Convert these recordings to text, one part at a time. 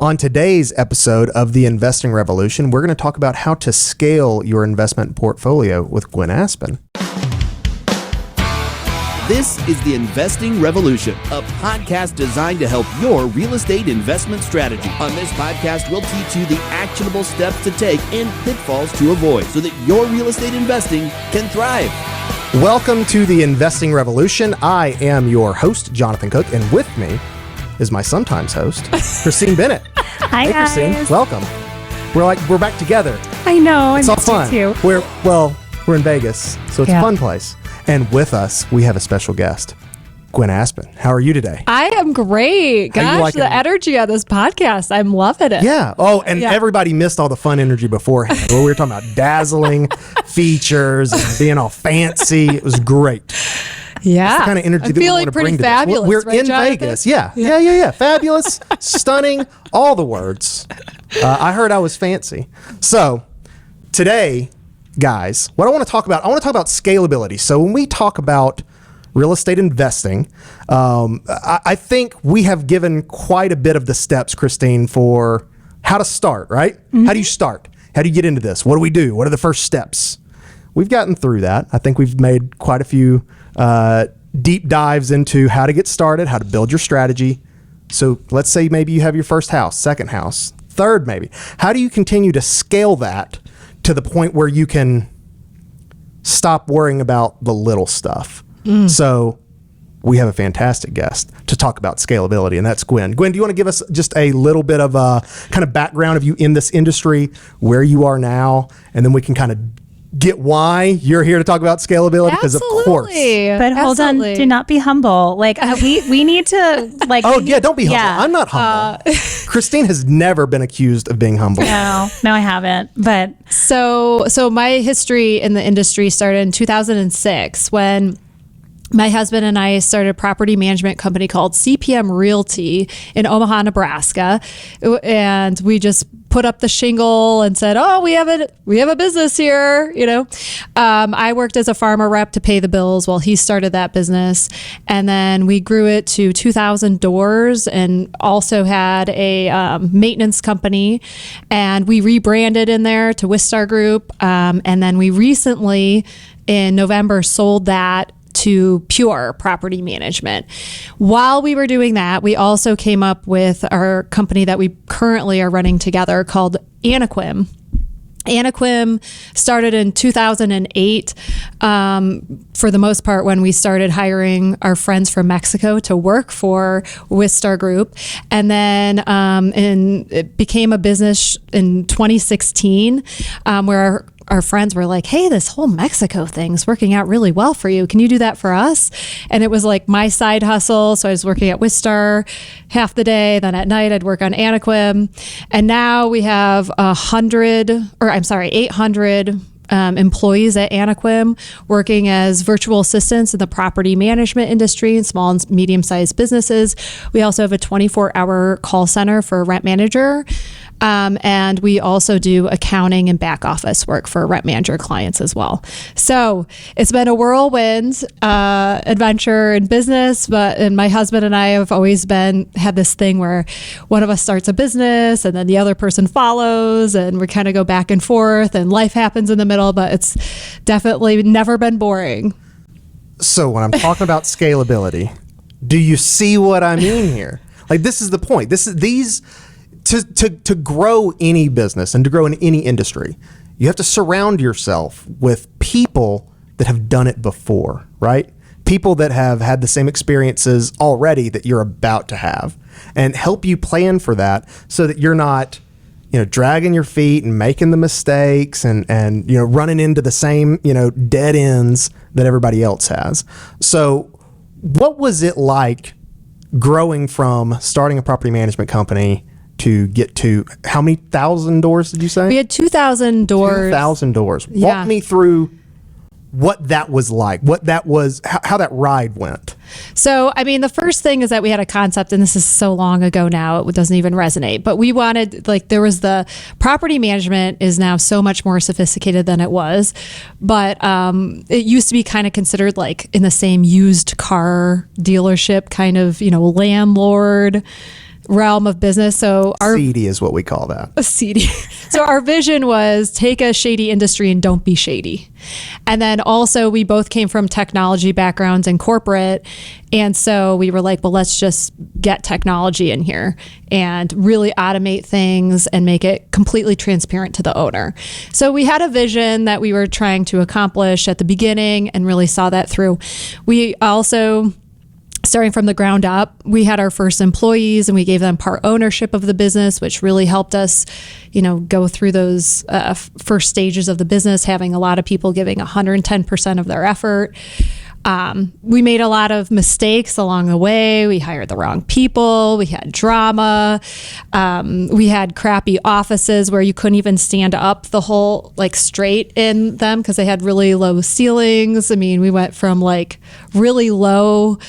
On today's episode of The Investing Revolution, we're going to talk about how to scale your investment portfolio with Gwenn Aspen. This is The Investing Revolution, a podcast designed to help your real estate investment strategy. On this podcast, we'll teach you the actionable steps to take and pitfalls to avoid so that your real estate investing can thrive. Welcome to The Investing Revolution. I am your host, Jonathan Cook, and with me is my sometimes host, Christine Bennett. Hi, hey, guys. Christine. Welcome. We're back together. I know. It's all fun. We're in Vegas, so it's a fun place. And with us, we have a special guest, Gwenn Aspen. How are you today? I am great. Gosh, the energy on this podcast, I'm loving it. Yeah. Oh, and everybody missed all the fun energy beforehand. Where we were talking about dazzling features and being all fancy. It was great. Yeah. That's the kind of energy that we want to bring to this. Fabulous, we're right, in Jonathan? Vegas. Yeah. Fabulous, stunning, all the words. I heard I was fancy. So today, guys, what I want to talk about scalability. So when we talk about real estate investing, I think we have given quite a bit of the steps, Christine, for how to start, right? Mm-hmm. How do you start? How do you get into this? What do we do? What are the first steps? We've gotten through that. I think we've made quite a few deep dives into how to get started, how to build your strategy. So let's say maybe you have your first house, second house, third maybe. How do you continue to scale that to the point where you can stop worrying about the little stuff? So we have a fantastic guest to talk about scalability, and that's Gwenn. Gwenn, do you want to give us just a little bit of a kind of background of you in this industry, where you are now, and then we can kind of get why you're here to talk about scalability, because of course. But hold on, do not be humble. Like we need to like. Oh yeah, don't be humble. I'm not humble. Christine has never been accused of being humble. No, I haven't. But so my history in the industry started in 2006 when my husband and I started a property management company called CPM Realty in Omaha, Nebraska. And we just put up the shingle and said, oh, we have a business here. I worked as a farmer rep to pay the bills while he started that business. And then we grew it to 2,000 doors and also had a maintenance company. And we rebranded in there to Wistar Group. And then we recently in November sold that to Pure Property Management. While we were doing that, we also came up with our company that we currently are running together called Anequim. Anaquim started in 2008, for the most part, when we started hiring our friends from Mexico to work for Wistar Group. And then it became a business in 2016, where our friends were like, hey, this whole Mexico thing's working out really well for you. Can you do that for us? And it was like my side hustle. So I was working at Wistar half the day. Then at night I'd work on Anequim. And now we have 800 employees at Anequim working as virtual assistants in the property management industry and small and medium-sized businesses. We also have a 24-hour call center for a rent manager. And we also do accounting and back office work for rent manager clients as well. So it's been a whirlwind adventure in business, and my husband and I have always had this thing where one of us starts a business and then the other person follows, and we kind of go back and forth, and life happens in the middle, but it's definitely never been boring. So when I'm talking about scalability, do you see what I mean here? Like, this is the point. To grow any business and to grow in any industry, you have to surround yourself with people that have done it before, right? People that have had the same experiences already that you're about to have, and help you plan for that so that you're not, dragging your feet and making the mistakes and running into the same, dead ends that everybody else has. So what was it like growing from starting a property management company to get to how many thousand doors did you say? We had 2,000 doors. 2,000 doors. Yeah. Walk me through what that was like, how that ride went. So, the first thing is that we had a concept, and this is so long ago now, it doesn't even resonate, but we wanted, there was the property management is now so much more sophisticated than it was, but it used to be kind of considered in the same used car dealership kind of, landlord realm of business. So our Seedy is what we call that. seedy. So our vision was take a shady industry and don't be shady. And then also we both came from technology backgrounds and corporate. And so we were like, well, let's just get technology in here and really automate things and make it completely transparent to the owner. So we had a vision that we were trying to accomplish at the beginning and really saw that through. We also, starting from the ground up, we had our first employees and we gave them part ownership of the business, which really helped us, go through those first stages of the business, having a lot of people giving 110% of their effort. We made a lot of mistakes along the way. We hired the wrong people. We had drama. We had crappy offices where you couldn't even stand up the whole straight in them because they had really low ceilings. I mean, we went from really low.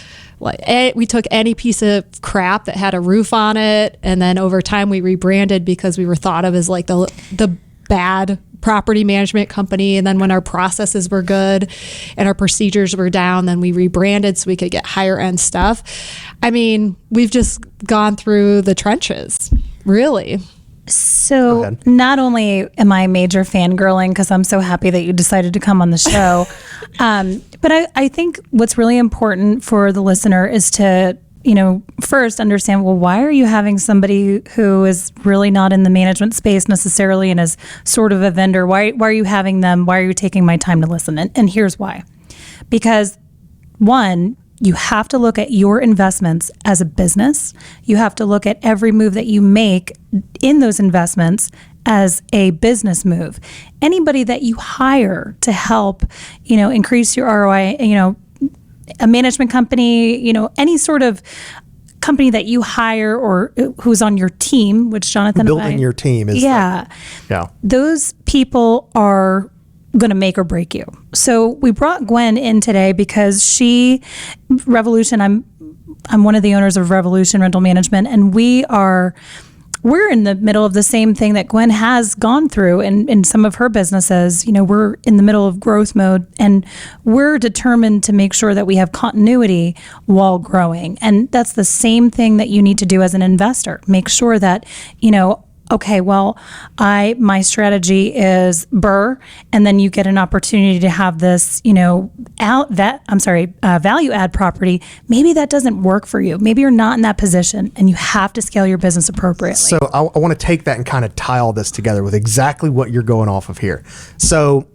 We took any piece of crap that had a roof on it, and then over time we rebranded because we were thought of as the bad property management company. And then when our processes were good and our procedures were down, then we rebranded so we could get higher end stuff. I mean, we've just gone through the trenches, really. So not only am I major fangirling because I'm so happy that you decided to come on the show, but I think what's really important for the listener is to, first understand, well, why are you having somebody who is really not in the management space necessarily and is sort of a vendor? Why are you having them? Why are you taking my time to listen? And here's why. Because one, you have to look at your investments as a business. You have to look at every move that you make in those investments as a business move. Anybody that you hire to help, increase your ROI, a management company, any sort of company that you hire or who's on your team, which Jonathan building your team is those people are going to make or break you. So we brought Gwenn in today because Revolution, I'm one of the owners of Revolution Rental Management, and we're in the middle of the same thing that Gwenn has gone through in some of her businesses. We're in the middle of growth mode, and we're determined to make sure that we have continuity while growing. And that's the same thing that you need to do as an investor. Make sure that, okay, well, my strategy is BRRRR, and then you get an opportunity to have this, value add property. Maybe that doesn't work for you. Maybe you're not in that position, and you have to scale your business appropriately. So I want to take that and kind of tie all this together with exactly what you're going off of here. So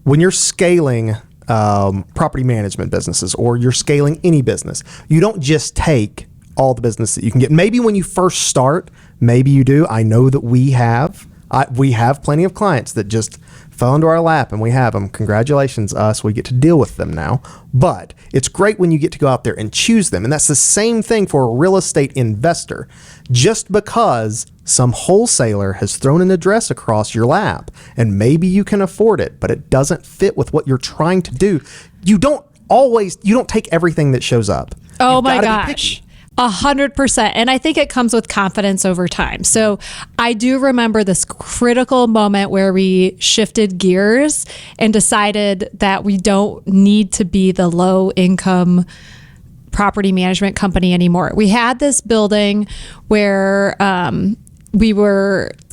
when you're scaling property management businesses, or you're scaling any business, you don't just take all the business that you can get. Maybe when you first start, maybe you do. I know that we have plenty of clients that just fell into our lap, and we have them. Congratulations, us. We get to deal with them now. But it's great when you get to go out there and choose them. And that's the same thing for a real estate investor. Just because some wholesaler has thrown an address across your lap, and maybe you can afford it, but it doesn't fit with what you're trying to do, you don't take everything that shows up. Oh my gosh. 100%. And I think it comes with confidence over time. So I do remember this critical moment where we shifted gears and decided that we don't need to be the low income property management company anymore. We had this building where we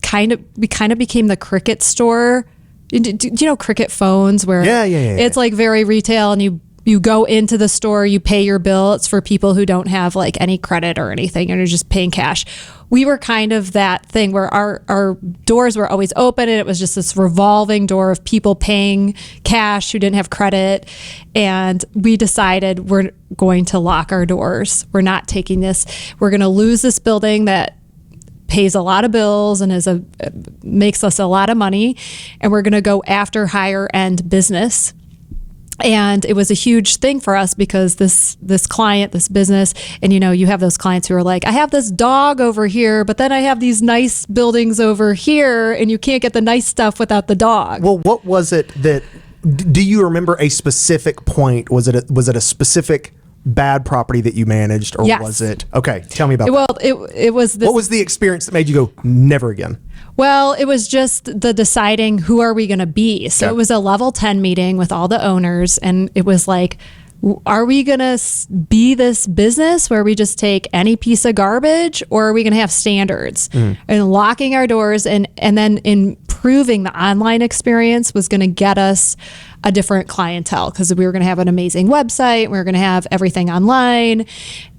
kind of became the Cricket store. Do you know Cricket phones where it's very retail, and you go into the store, you pay your bill. It's for people who don't have any credit or anything, and you're just paying cash. We were kind of that thing where our doors were always open, and it was just this revolving door of people paying cash who didn't have credit. And we decided we're going to lock our doors. We're not taking this. We're going to lose this building that pays a lot of bills and makes us a lot of money, and we're going to go after higher end business. And it was a huge thing for us because this client, this business, and you have those clients who are like, I have this dog over here, but then I have these nice buildings over here, and you can't get the nice stuff without the dog. Well, what was it do you remember a specific point? Was it a specific bad property that you managed, or was it? Okay, tell me about that. Well, it was this. What was the experience that made you go, never again? Well, it was just the deciding who are we going to be. So It was a level 10 meeting with all the owners, and it was like, are we going to be this business where we just take any piece of garbage, or are we going to have standards? And locking our doors and then improving the online experience was going to get us a different clientele, because we were going to have an amazing website. We were going to have everything online,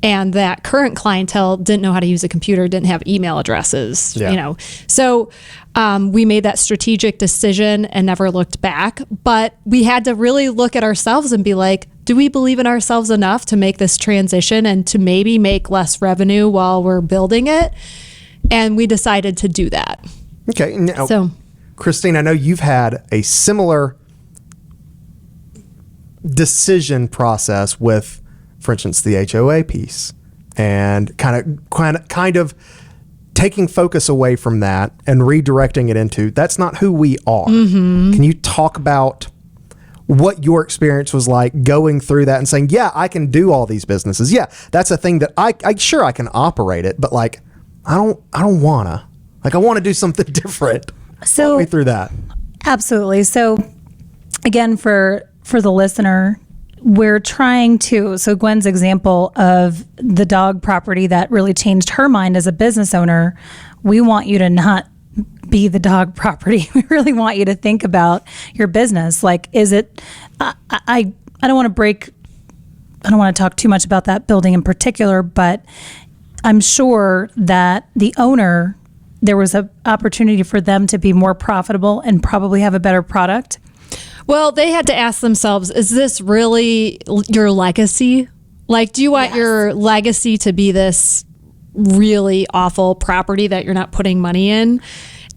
and that current clientele didn't know how to use a computer, didn't have email addresses, you know. So we made that strategic decision and never looked back. But we had to really look at ourselves and be like, do we believe in ourselves enough to make this transition and to maybe make less revenue while we're building it? And we decided to do that. Okay. Now, So, Christine, I know you've had a similar decision process with, for instance, the HOA piece, and kind of taking focus away from that and redirecting it into, that's not who we are. Can you talk about what your experience was like going through that and saying, yeah, I can do all these businesses. Yeah, that's a thing that I can operate it, but like, I don't wanna. Like, I want to do something different. So walk me through that. Absolutely. So again, for the listener, we're trying to, so Gwenn's example of the dog property that really changed her mind as a business owner, we want you to not be the dog property. We really want you to think about your business. Like, is it, I don't want to talk too much about that building in particular, but I'm sure that the owner, there was an opportunity for them to be more profitable and probably have a better product. well, they had to ask themselves, is this really your legacy? Like, do you want your legacy to be this really awful property that you're not putting money in?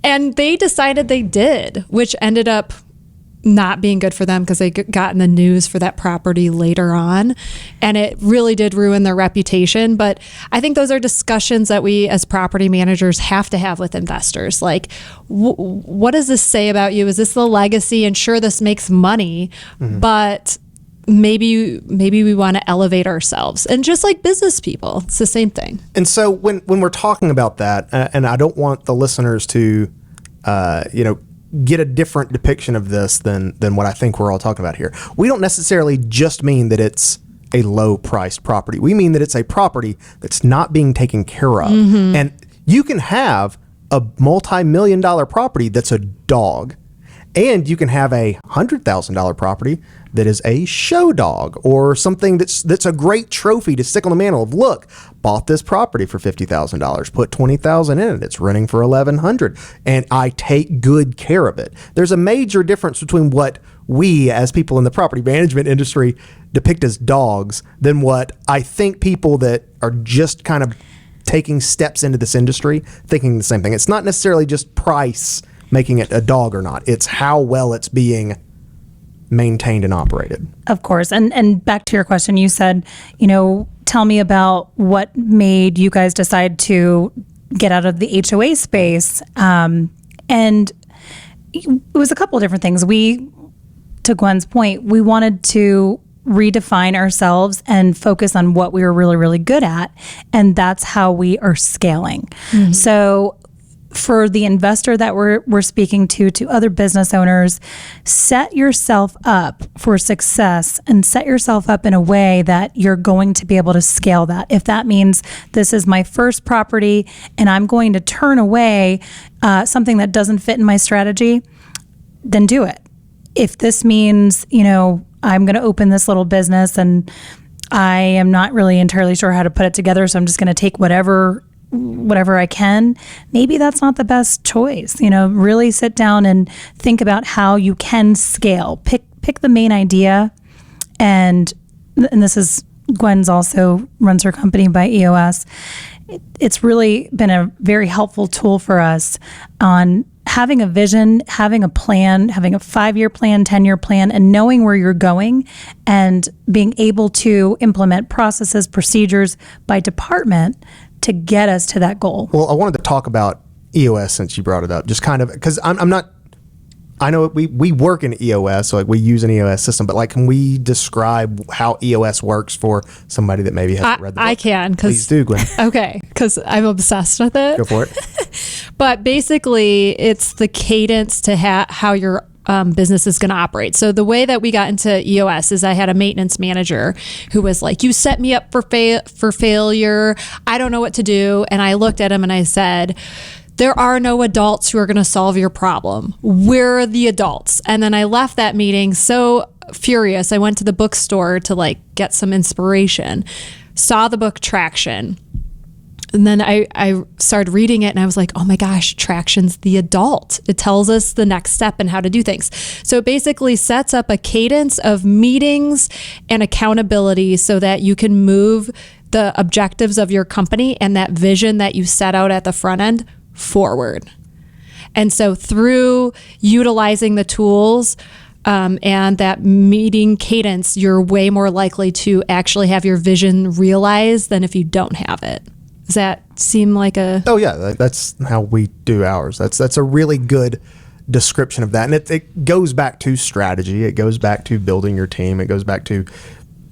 And they decided they did, which ended up not being good for them because they got in the news for that property later on. And it really did ruin their reputation. But I think those are discussions that we as property managers have to have with investors. Like, what does this say about you? Is this the legacy? And sure, this makes money, but maybe we want to elevate ourselves. And just like business people, it's the same thing. And so when we're talking about that, and I don't want the listeners to, get a different depiction of this than what I think we're all talking about here. We don't necessarily just mean that it's a low priced property. We mean that it's a property that's not being taken care of. And you can have a multi-million-dollar property that's a dog, and you can have a $100,000 property that is a show dog, or something that's a great trophy to stick on the mantle of, look, bought this property for $50,000, put $20,000 in it, it's renting for $1,100, and I take good care of it. There's a major difference between what we as people in the property management industry depict as dogs than what I think people that are just kind of taking steps into this industry thinking the same thing. It's not necessarily just price making it a dog or not. It's how well it's being maintained and operated. Of course. And back to your question, you said, tell me about what made you guys decide to get out of the HOA space. And it was a couple of different things. To Gwenn's point, we wanted to redefine ourselves and focus on what we were really, really good at. And that's how we are scaling. So for the investor that we're speaking to other business owners, set yourself up for success and set yourself up in a way that you're going to be able to scale that. If that means this is my first property and I'm going to turn away something that doesn't fit in my strategy, then do it. If this means, I'm going to open this little business and I am not really entirely sure how to put it together, so I'm just going to take whatever I can, maybe that's not the best choice. Really sit down and think about how you can scale. Pick the main idea, and this is Gwenn's also runs her company by EOS. It's really been a very helpful tool for us on having a vision, having a plan, having a 5-year plan, 10-year plan, and knowing where you're going and being able to implement processes, procedures by department to get us to that goal. Well, I wanted to talk about EOS since you brought it up, just kind of because I'm not. I know we work in EOS, so like we use an EOS system, but like, can we describe how EOS works for somebody that maybe hasn't read the book? I can. Please do, Gwenn. Okay, because I'm obsessed with it. Go for it. But basically, it's the cadence to how you're business is going to operate. So the way that we got into EOS is I had a maintenance manager who was like, you set me up for failure. I don't know what to do. And I looked at him and I said, there are no adults who are going to solve your problem. We're the adults. And then I left that meeting so furious. I went to the bookstore to like get some inspiration, saw the book Traction. And then I started reading it and I was like, oh my gosh, Traction's the adult. It tells us the next step and how to do things. So it basically sets up a cadence of meetings and accountability so that you can move the objectives of your company and that vision that you set out at the front end forward. And so through utilizing the tools and that meeting cadence, you're way more likely to actually have your vision realized than if you don't have it. Does that seem like a... Oh, yeah. That's how we do ours. That's a really good description of that. And it goes back to strategy. It goes back to building your team. It goes back to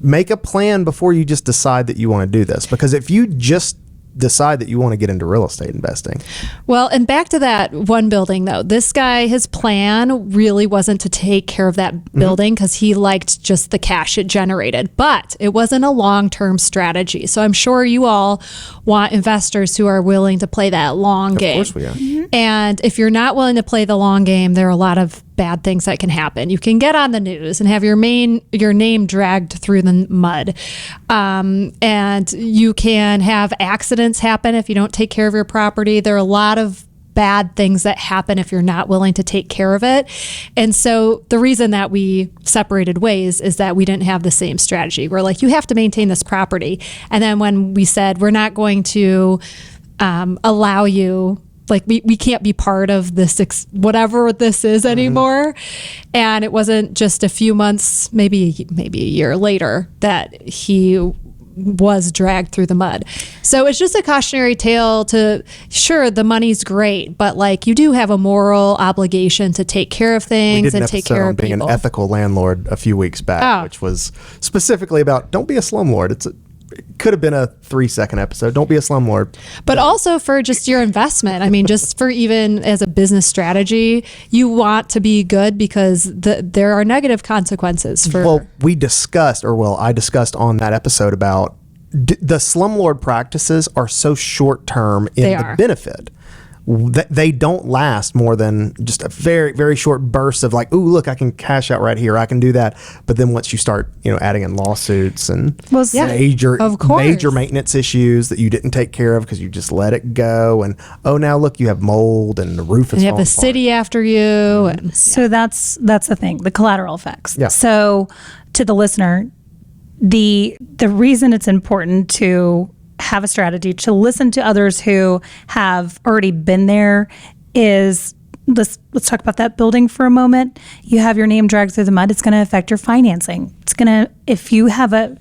make a plan before you just decide that you want to do this. Because if you just decide that you want to get into real estate investing. Well, and back to that one building though, this guy, his plan really wasn't to take care of that building because he liked just the cash it generated, but it wasn't a long-term strategy. So I'm sure you all want investors who are willing to play that long game. Of course we are. And if you're not willing to play the long game, there are a lot of bad things that can happen. You can get on the news and have your name dragged through the mud. And you can have accidents happen if you don't take care of your property. There are a lot of bad things that happen if you're not willing to take care of it. And so the reason that we separated ways is that we didn't have the same strategy. We're like, you have to maintain this property. And then when we said, we're not going to allow you, like we can't be part of this, whatever this is anymore. And it wasn't just a few months, maybe a year later that he was dragged through the mud. So it's just a cautionary tale to, sure, the money's great, but like you do have a moral obligation to take care of things and take care of being people. An ethical landlord a few weeks back, which was specifically about don't be a slumlord. It could have been a 3-second episode. Don't be a slumlord. But also for just your investment. I mean, just for even as a business strategy, you want to be good because there are negative consequences for... Well, I discussed on that episode about the slumlord practices are so short-term in the benefit. They don't last more than just a very, very short burst of like, ooh, look, I can cash out right here. I can do that. But then once you start, adding in lawsuits and major maintenance issues that you didn't take care of because you just let it go. And, now look, you have mold and the roof is falling apart. You have the city after you. And, So that's the thing, the collateral effects. Yeah. So to the listener, the reason it's important to have a strategy, to listen to others who have already been there is, let's talk about that building for a moment. You have your name dragged through the mud. It's going to affect your financing. It's going to, if you have a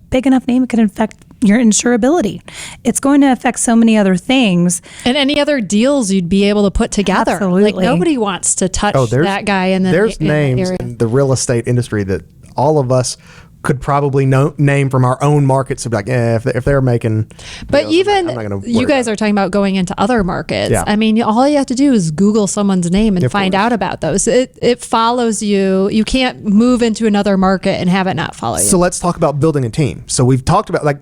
big enough name, it can affect your insurability. It's going to affect so many other things. And any other deals you'd be able to put together. Absolutely. Like nobody wants to touch that guy in the There's names area. in the real estate industry that all of us could probably name from our own markets to be like, if they're making. But even I'm not gonna you guys are talking about going into other markets. Yeah. I mean, all you have to do is Google someone's name and find out about those. It follows you. You can't move into another market and have it not follow you. So let's talk about building a team. So we've talked about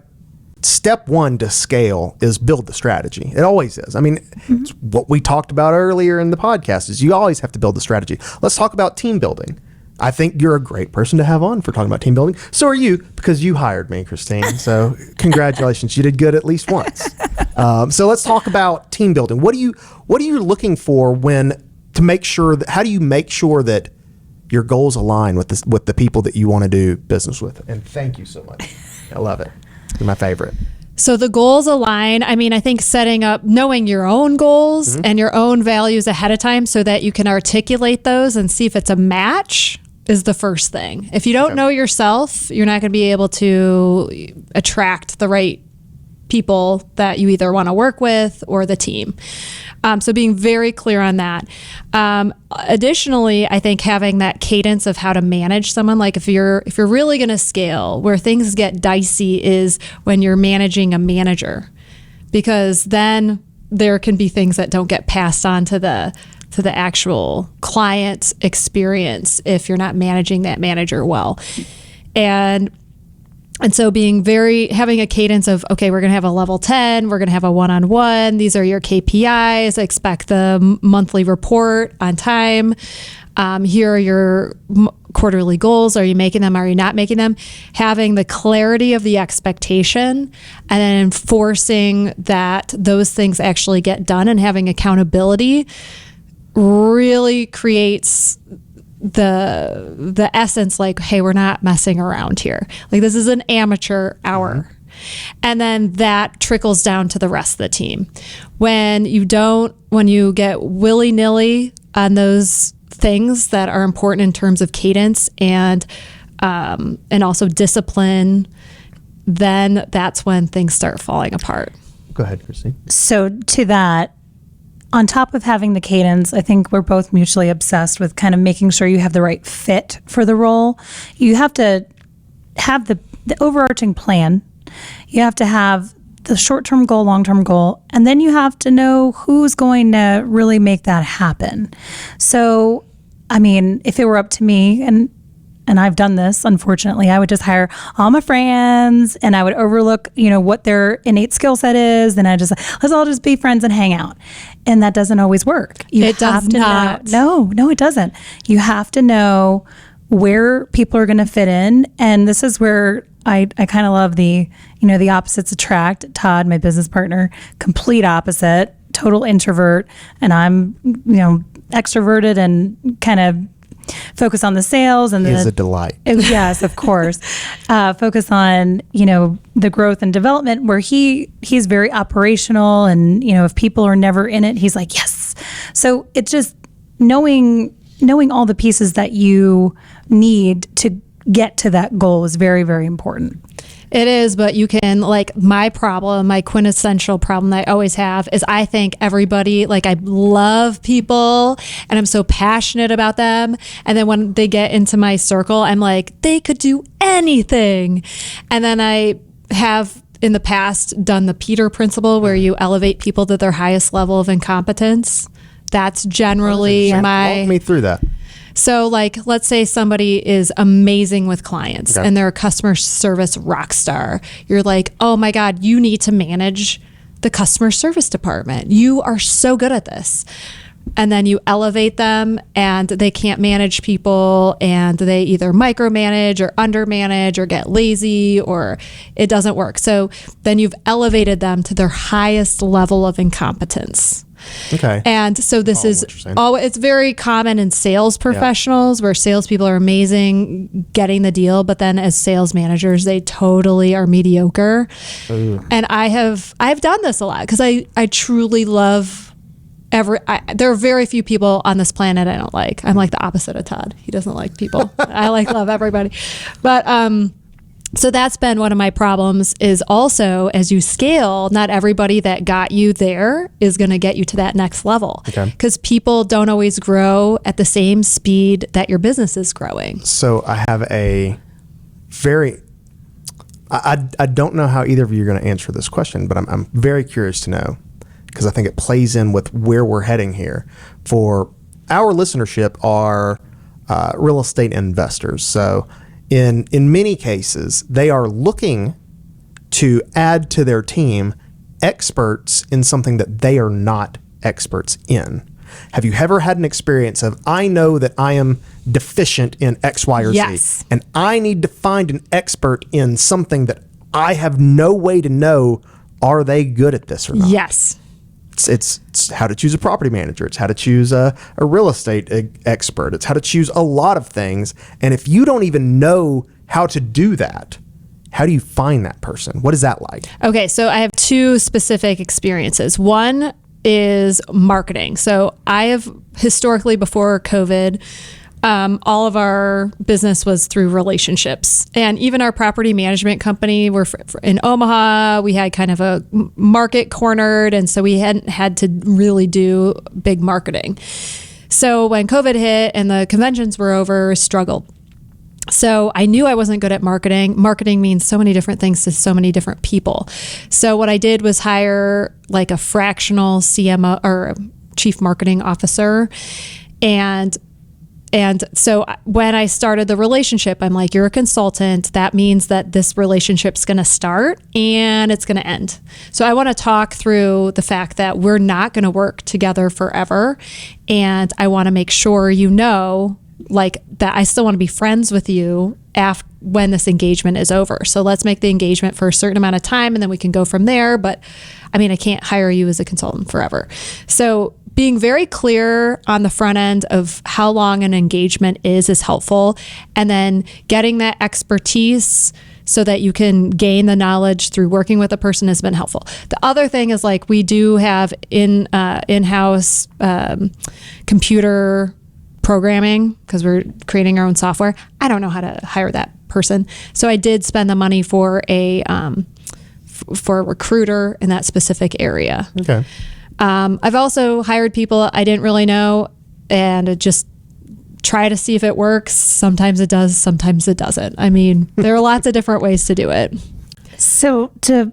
step one to scale is build the strategy. It always is. I mean, it's what we talked about earlier in the podcast is you always have to build the strategy. Let's talk about team building. I think you're a great person to have on for talking about team building. So are you, because you hired me, Christine. So congratulations. You did good at least once. So let's talk about team building. What are you looking for to make sure that, how do you make sure that your goals align with the people that you want to do business with? And thank you so much. I love it. You're my favorite. So the goals align. I mean, I think setting up, knowing your own goals and your own values ahead of time so that you can articulate those and see if it's a match is the first thing. If you don't know yourself, you're not going to be able to attract the right people that you either want to work with or the team. So being very clear on that. Additionally, I think having that cadence of how to manage someone, like if you're really going to scale, where things get dicey is when you're managing a manager, because then there can be things that don't get passed on to the to the actual client experience if you're not managing that manager well. And so having a cadence of, okay, we're going to have a level 10, we're going to have a one-on-one. These are your KPIs. Expect the monthly report on time. Here are your quarterly goals. Are you making them? Are you not making them? Having the clarity of the expectation and then enforcing that those things actually get done and having accountability really creates the essence, like, hey, we're not messing around here. Like, this is an amateur hour. Mm-hmm. And then that trickles down to the rest of the team. When you get willy-nilly on those things that are important in terms of cadence and also discipline, then that's when things start falling apart. Go ahead, Christine. So to that, on top of having the cadence, I think we're both mutually obsessed with kind of making sure you have the right fit for the role. You have to have the overarching plan. You have to have the short-term goal, long-term goal, and then you have to know who's going to really make that happen. So, I mean, if it were up to me, and I've done this, unfortunately, I would just hire all my friends and I would overlook, what their innate skill set is. And let's all just be friends and hang out. And that doesn't always work. It does not. No, it doesn't. You have to know where people are going to fit in. And this is where I kind of love the opposites attract. Todd, my business partner, complete opposite, total introvert. And I'm, extroverted and kind of focus on the sales. And is a delight. Yes, of course. Focus on, the growth and development, where he's very operational. And, if people are never in it, he's like, yes. So it's just knowing all the pieces that you need to get to that goal is very, very important. It is, but you can, my quintessential problem that I always have is I think everybody, I love people and I'm so passionate about them. And then when they get into my circle, I'm like, they could do anything. And then I have in the past done the Peter principle, where you elevate people to their highest level of incompetence. That's generally walk me through that. So let's say somebody is amazing with clients and they're a customer service rock star. You're like, oh my God, you need to manage the customer service department. You are so good at this. And then you elevate them and they can't manage people and they either micromanage or undermanage or get lazy or it doesn't work. So then you've elevated them to their highest level of incompetence. Okay. And so this is it's very common in sales professionals where salespeople are amazing getting the deal, but then as sales managers, they totally are mediocre. Ooh. And I've done this a lot because I truly love there are very few people on this planet I don't like. I'm like the opposite of Todd. He doesn't like people. I love everybody. But so that's been one of my problems is also as you scale, not everybody that got you there is going to get you to that next level because people don't always grow at the same speed that your business is growing. So I have I don't know how either of you are going to answer this question, but I'm very curious to know because I think it plays in with where we're heading here. For our listenership are real estate investors. So in many cases, they are looking to add to their team experts in something that they are not experts in. Have you ever had an experience of, I know that I am deficient in X, Y, or Z, and I need to find an expert in something that I have no way to know, are they good at this or not? Yes. It's how to choose a property manager. It's how to choose a real estate expert. It's how to choose a lot of things. And if you don't even know how to do that, how do you find that person? What is that like? Okay, so I have two specific experiences. One is marketing. So I have historically, before COVID, all of our business was through relationships. And even our property management company, we're in Omaha, we had kind of a market cornered. And so we hadn't had to really do big marketing. So when COVID hit and the conventions were over, struggled. So I knew I wasn't good at marketing. Marketing means so many different things to so many different people. So what I did was hire a fractional CMO or chief marketing officer. And so when I started the relationship, I'm like, you're a consultant. That means that this relationship's going to start and it's going to end. So I want to talk through the fact that we're not going to work together forever. And I want to make sure you know, like, that I still want to be friends with you after when this engagement is over. So let's make the engagement for a certain amount of time and then we can go from there. But I mean, I can't hire you as a consultant forever. So being very clear on the front end of how long an engagement is helpful. And then getting that expertise so that you can gain the knowledge through working with a person has been helpful. The other thing is, like, we do have in-house computer programming because we're creating our own software. I don't know how to hire that person. So I did spend the money for a recruiter in that specific area. Okay. I've also hired people I didn't really know and just try to see if it works. Sometimes it does, sometimes it doesn't. I mean, there are lots of different ways to do it. So to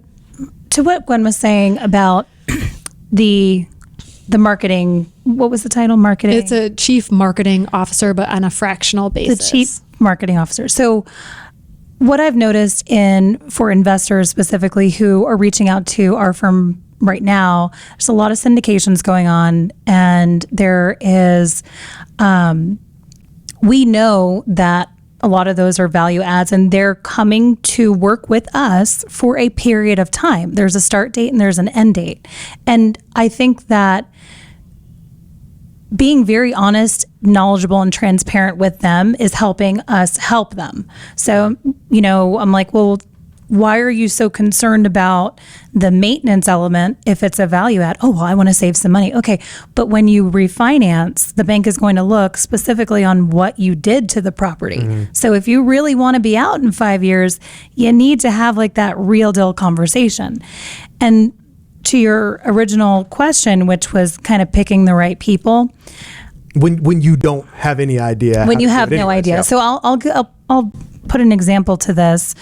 what Gwenn was saying about the marketing, what was the title? Marketing? It's a chief marketing officer, but on a fractional basis. The chief marketing officer. So what I've noticed for investors specifically who are reaching out to our firm right now, there's a lot of syndications going on, and there is, we know that a lot of those are value adds, and they're coming to work with us for a period of time. There's a start date and there's an end date. And I think that being very honest, knowledgeable, and transparent with them is helping us help them. So, I'm like, well, why are you so concerned about the maintenance element if it's a value add? Oh, well, I want to save some money. Okay. But when you refinance, the bank is going to look specifically on what you did to the property. Mm-hmm. So if you really want to be out in 5 years, you need to have like that real deal conversation. And to your original question, which was kind of picking the right people. When you don't have any idea. When you have no idea. Yeah. So I'll put an example to this.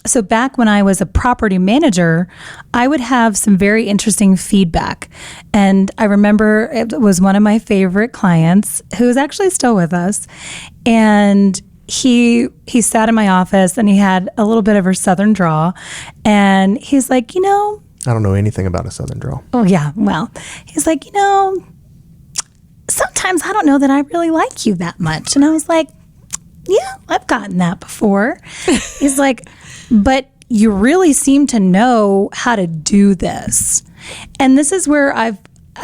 So back when I was a property manager, I would have some very interesting feedback. And I remember it was one of my favorite clients who is actually still with us. And he sat in my office and he had a little bit of a Southern drawl. And he's like, I don't know anything about a Southern drawl. Oh, yeah. Well, he's like, sometimes I don't know that I really like you that much. And I was like, yeah, I've gotten that before. He's like, but you really seem to know how to do this. And this is where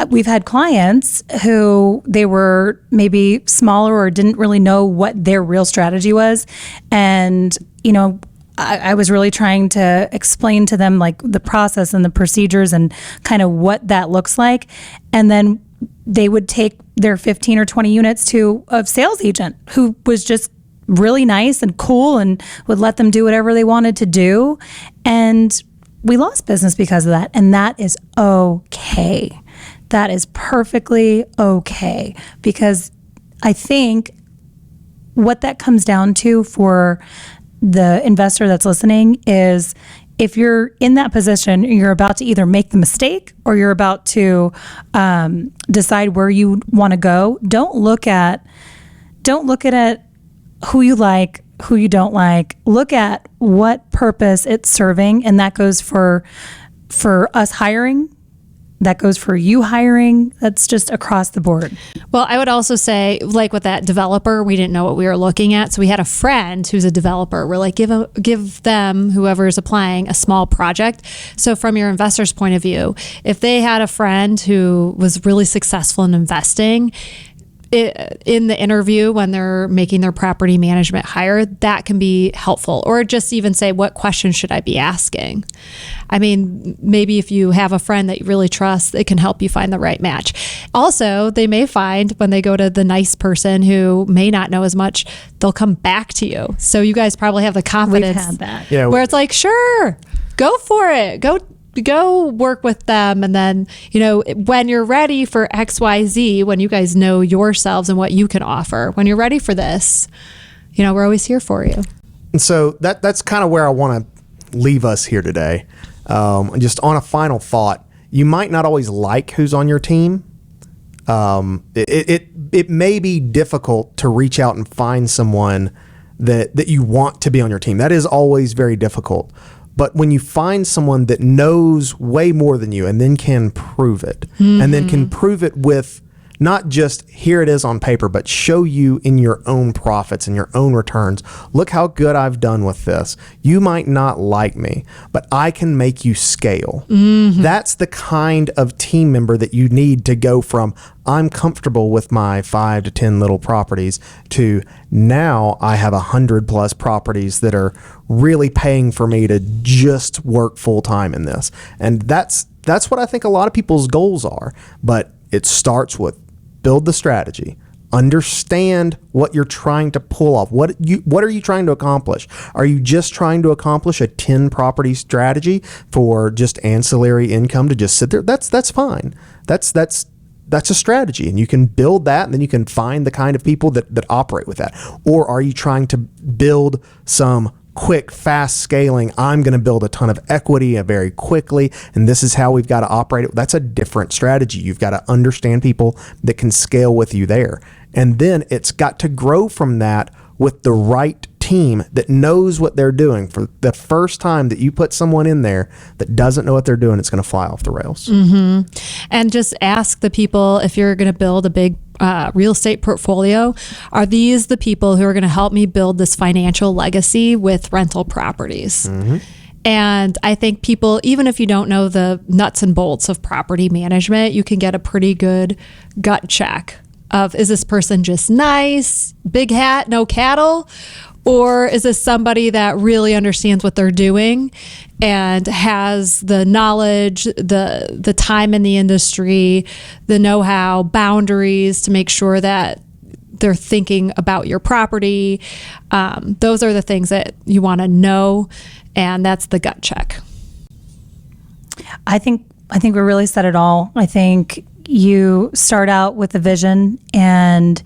we've had clients who they were maybe smaller or didn't really know what their real strategy was. And, I was really trying to explain to them like the process and the procedures and kind of what that looks like. And then they would take their 15 or 20 units to a sales agent who was just really nice and cool and would let them do whatever they wanted to do. And we lost business because of that. And that is okay. That is perfectly okay. Because I think what that comes down to for the investor that's listening is if you're in that position, you're about to either make the mistake or you're about to decide where you want to go. Don't look at who you like, who you don't like. Look at what purpose it's serving, and that goes for us hiring. That goes for you hiring. That's just across the board. Well, I would also say, like with that developer, we didn't know what we were looking at. So we had a friend who's a developer. We're like, give them, whoever is applying, a small project. So from your investor's point of view, if they had a friend who was really successful in investing, in the interview when they're making their property management hire, that can be helpful. Or just even say, what questions should I be asking? I mean, maybe if you have a friend that you really trust, it can help you find the right match. Also, they may find when they go to the nice person who may not know as much, they'll come back to you. So you guys probably have the confidence. We've had that. Yeah, where it's like, sure, go for it. Go work with them. And then, when you're ready for XYZ, when you guys know yourselves and what you can offer, when you're ready for this, we're always here for you. And so that's kind of where I want to leave us here today. Just on a final thought, you might not always like who's on your team, it may be difficult to reach out and find someone that you want to be on your team. That is always very difficult. But when you find someone that knows way more than you and then can prove it, and then can prove it with not just here it is on paper, but show you in your own profits and your own returns. Look how good I've done with this. You might not like me, but I can make you scale. That's the kind of team member that you need to go from I'm comfortable with my 5 to 10 little properties to now I have 100+ properties that are really paying for me to just work full time in this. And that's what I think a lot of people's goals are. But it starts with build the strategy, understand what you're trying to pull off. What are you trying to accomplish? Are you just trying to accomplish a 10 property strategy for just ancillary income to just sit there? That's fine. That's a strategy, and you can build that, and then you can find the kind of people that operate with that. Or are you trying to build some quick, fast scaling? I'm going to build a ton of equity very quickly, and this is how we've got to operate it. That's a different strategy. You've got to understand people that can scale with you there. And then it's got to grow from that with the right team that knows what they're doing. For the first time that you put someone in there that doesn't know what they're doing, it's going to fly off the rails. And just ask the people, if you're going to build a big real estate portfolio, are these the people who are going to help me build this financial legacy with rental properties? And I think people, even if you don't know the nuts and bolts of property management, you can get a pretty good gut check of, is this person just nice, big hat, no cattle? Or is this somebody that really understands what they're doing and has the knowledge, the time in the industry, the know-how, boundaries to make sure that they're thinking about your property? Those are the things that you want to know, and that's the gut check. I think we really said it all. I think you start out with a vision, and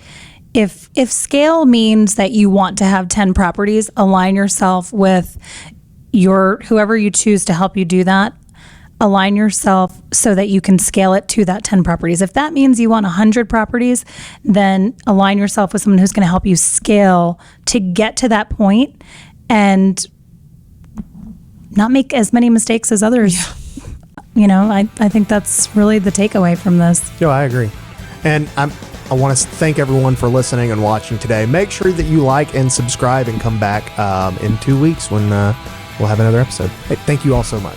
if scale means that you want to have 10 properties, align yourself with whoever you choose to help you do that. Align yourself so that you can scale it to that 10 properties. If that means you want 100 properties, then align yourself with someone who's going to help you scale to get to that point and not make as many mistakes as others. I think that's really the takeaway from this. No, I agree. And I want to thank everyone for listening and watching today. Make sure that you like and subscribe and come back in 2 weeks when we'll have another episode. Hey, thank you all so much.